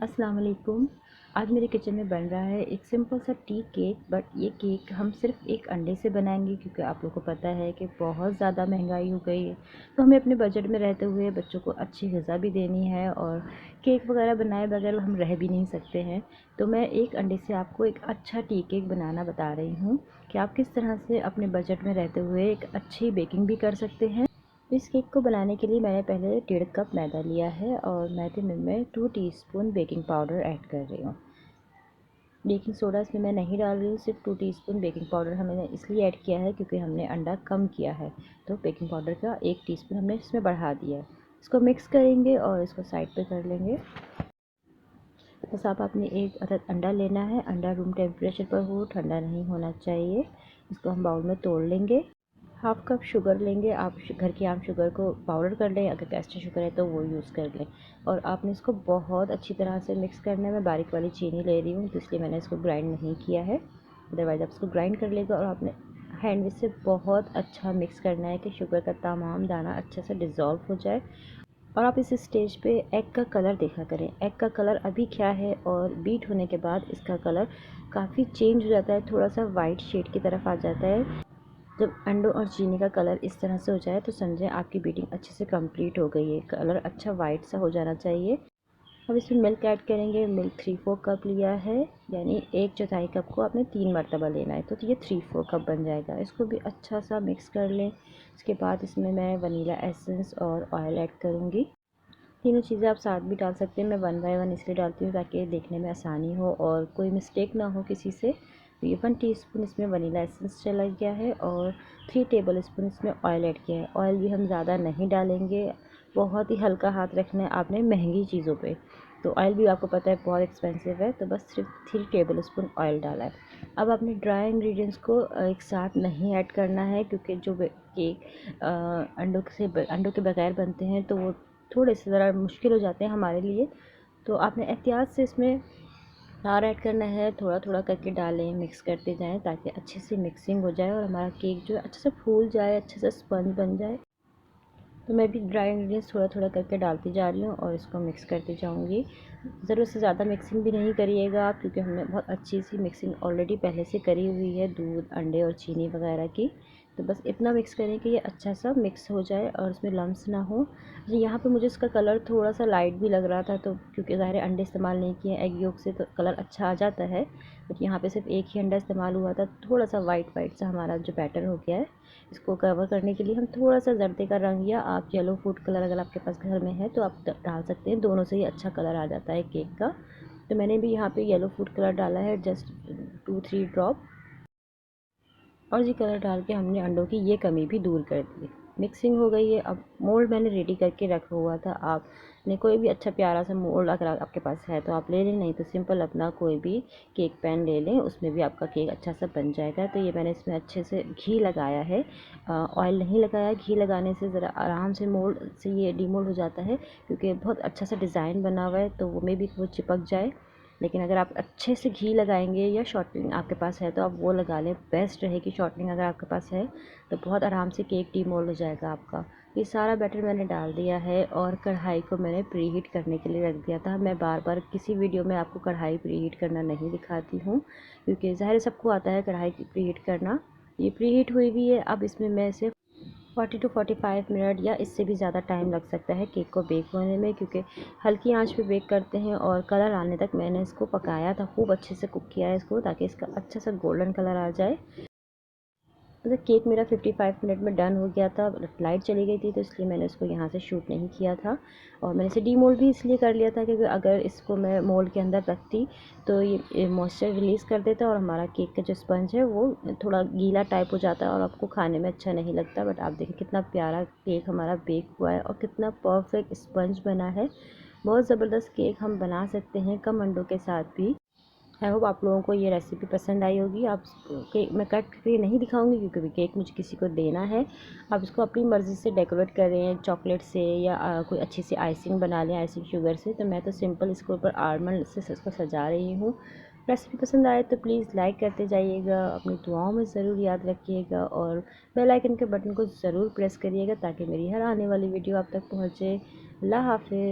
अस्सलाम वालेकुम। आज मेरे किचन में बन रहा है एक सिंपल सा टी केक। बट ये केक हम सिर्फ एक अंडे से बनाएंगे क्योंकि आप लोगों को पता है कि बहुत ज़्यादा महंगाई हो गई है। तो हमें अपने बजट में रहते हुए बच्चों को अच्छी ग़िज़ा भी देनी है और केक वगैरह बनाए बगैर हम रह भी नहीं सकते हैं। तो मैं एक अंडे से आपको एक अच्छा टी केक बनाना बता रही हूँ कि आप किस तरह से अपने बजट में रहते हुए एक अच्छी बेकिंग भी कर सकते हैं। इस केक को बनाने के लिए मैंने पहले 1.5 कप मैदा लिया है और मैदे में मैं 2 टीस्पून बेकिंग पाउडर ऐड कर रही हूँ। बेकिंग सोडा इसमें मैं नहीं डाल रही हूँ, सिर्फ 2 टीस्पून बेकिंग पाउडर हमने इसलिए ऐड किया है क्योंकि हमने अंडा कम किया है। तो बेकिंग पाउडर का 1 टीस्पून हमने इसमें बढ़ा दिया है। इसको मिक्स करेंगे और इसको साइड पे कर लेंगे। बस आपने एक अदद अंडा लेना है। अंडा रूम टेम्परेचर पर हो, ठंडा नहीं होना चाहिए। इसको हम बाउल में तोड़ लेंगे। हाफ़ कप शुगर लेंगे। आप घर की आम शुगर को पाउडर कर लें, अगर कैस्टर शुगर है तो वो यूज़ कर लें। और आपने इसको बहुत अच्छी तरह से मिक्स करना है। मैं बारीक वाली चीनी ले रही हूँ तो इसलिए मैंने इसको ग्राइंड नहीं किया है, अदरवाइज़ आप इसको ग्राइंड कर लेगा। और आपने हैंड से बहुत अच्छा मिक्स करना है कि शुगर का तमाम दाना अच्छे से डिज़ोल्व हो जाए। और आप इस स्टेज पे एग का कलर देखा करें। एग का कलर अभी क्या है और बीट होने के बाद इसका कलर काफ़ी चेंज हो जाता है, थोड़ा सा वाइट शेड की तरफ आ जाता है। जब अंडों और चीनी का कलर इस तरह से हो जाए तो समझें आपकी बीटिंग अच्छे से कंप्लीट हो गई है। कलर अच्छा वाइट सा हो जाना चाहिए। अब इसमें मिल्क ऐड करेंगे। मिल्क 3/4 कप लिया है, यानी 1/4 कप को आपने 3 मरतबा लेना है, तो ये 3/4 कप बन जाएगा। इसको भी अच्छा सा मिक्स कर लें। इसके बाद इसमें मैं वनीला एसेंस और ऑयल ऐड करूँगी। तीनों चीज़ें आप साथ भी डाल सकते हैं। मैं 1 बाय 1 इसलिए डालती हूँ ताकि देखने में आसानी हो और कोई मिस्टेक ना हो किसी से। तो ये 1 टीस्पून इसमें वनीला एसेंस चला गया है और 3 टेबल स्पून इसमें ऑयल ऐड किया है। ऑयल भी हम ज़्यादा नहीं डालेंगे, बहुत ही हल्का हाथ रखना है आपने महंगी चीज़ों पे। तो ऑयल भी आपको पता है बहुत एक्सपेंसिव है, तो बस सिर्फ 3 टेबल स्पून ऑयल डाला है। अब आपने ड्राई इंग्रेडिएंट्स को एक साथ नहीं ऐड करना है क्योंकि जो केक अंडों के बगैर बनते हैं तो वो थोड़े से ज़रा मुश्किल हो जाते हैं हमारे लिए। तो आपने एहतियात से इसमें फ्लावर ऐड करना है, थोड़ा थोड़ा करके डालें, मिक्स करते जाएं ताकि अच्छे से मिक्सिंग हो जाए और हमारा केक जो है अच्छे से फूल जाए, अच्छे से स्पंज बन जाए। तो मैं भी ड्राई इंग्रेडिएंट्स थोड़ा थोड़ा करके डालती जा रही हूँ और इसको मिक्स करती जाऊँगी। ज़रूरत से ज़्यादा मिक्सिंग भी नहीं करिएगा आप, क्योंकि हमने बहुत अच्छी सी मिक्सिंग ऑलरेडी पहले से करी हुई है दूध, अंडे और चीनी वगैरह की। तो बस इतना मिक्स करें कि ये अच्छा सा मिक्स हो जाए और इसमें लम्स ना हो। यहाँ पे मुझे इसका कलर थोड़ा सा लाइट भी लग रहा था, तो क्योंकि ज़ाहिर है अंडे इस्तेमाल नहीं किए, एग योक से तो कलर अच्छा आ जाता है। बट यहाँ पे सिर्फ एक ही अंडा इस्तेमाल हुआ था, थोड़ा सा वाइट वाइट सा हमारा जो बैटर हो गया है। इसको कवर करने के लिए हम थोड़ा सा जर्दे का रंग या आप येलो फूड कलर अगर आपके पास घर में है तो आप डाल सकते हैं। दोनों से ही अच्छा कलर आ जाता है केक का। तो मैंने भी यहाँ पे येलो फूड कलर डाला है, जस्ट 2-3 ड्रॉप। और ये कलर डाल के हमने अंडों की ये कमी भी दूर कर दी। मिक्सिंग हो गई है। अब मोल्ड मैंने रेडी करके रखा हुआ था। आपने कोई भी अच्छा प्यारा सा मोल्ड अगर आपके पास है तो आप ले लें, नहीं तो सिंपल अपना कोई भी केक पैन ले लें, उसमें भी आपका केक अच्छा सा बन जाएगा। तो ये मैंने इसमें अच्छे से घी लगाया है, ऑयल नहीं लगाया। घी लगाने से ज़रा आराम से मोल्ड से ये डीमोल्ड हो जाता है, क्योंकि बहुत अच्छा सा डिज़ाइन बना हुआ है तो वो में भी वो चिपक जाए। लेकिन अगर आप अच्छे से घी लगाएंगे या शॉर्टनिंग आपके पास है तो आप वो लगा लें, बेस्ट रहेगी शॉर्टनिंग अगर आपके पास है तो बहुत आराम से केक डीमोल्ड हो जाएगा आपका। ये सारा बैटर मैंने डाल दिया है और कढ़ाई को मैंने प्रीहीट करने के लिए रख दिया था। मैं बार बार किसी वीडियो में आपको कढ़ाई प्रीहीट करना नहीं दिखाती हूँ, क्योंकि ज़ाहिर सबको आता है कढ़ाई की प्रीहीट करना। ये प्रीहीट हुई भी है। अब इसमें मैं इसे 40 टू 45 मिनट या इससे भी ज़्यादा टाइम लग सकता है केक को बेक होने में, क्योंकि हल्की आंच पे बेक करते हैं। और कलर आने तक मैंने इसको पकाया था, खूब अच्छे से कुक किया है इसको ताकि इसका अच्छा सा गोल्डन कलर आ जाए। मतलब केक मेरा 55 मिनट में डन हो गया था। लाइट चली गई थी तो इसलिए मैंने इसको यहाँ से शूट नहीं किया था। और मैंने इसे डीमोल्ड भी इसलिए कर लिया था क्योंकि अगर इसको मैं मोल्ड के अंदर रखती तो ये मॉइस्चर रिलीज़ कर देता और हमारा केक का जो स्पंज है वो थोड़ा गीला टाइप हो जाता है और आपको खाने में अच्छा नहीं लगता। बट आप देखें कितना प्यारा केक हमारा बेक हुआ है और कितना परफेक्ट स्पंज बना है। बहुत ज़बरदस्त केक हम बना सकते हैं कम अंडों के साथ भी। आई होप आप लोगों को ये रेसिपी पसंद आई होगी। आप केक मैं कट करके नहीं दिखाऊंगी क्योंकि केक मुझे किसी को देना है। आप इसको अपनी मर्ज़ी से डेकोरेट करें चॉकलेट से या कोई अच्छी सी आइसिंग बना लें, आइसिंग शुगर से। तो मैं तो सिंपल इसके ऊपर आलमंड से इसको सजा रही हूँ। रेसिपी पसंद आए तो प्लीज़ लाइक करते जाइएगा, अपनी दुआओं में ज़रूर याद रखिएगा और बेल आइकन के बटन को ज़रूर प्रेस करिएगा ताकि मेरी हर आने वाली वीडियो आप तक पहुँचे। अल्लाह हाफ़िज़।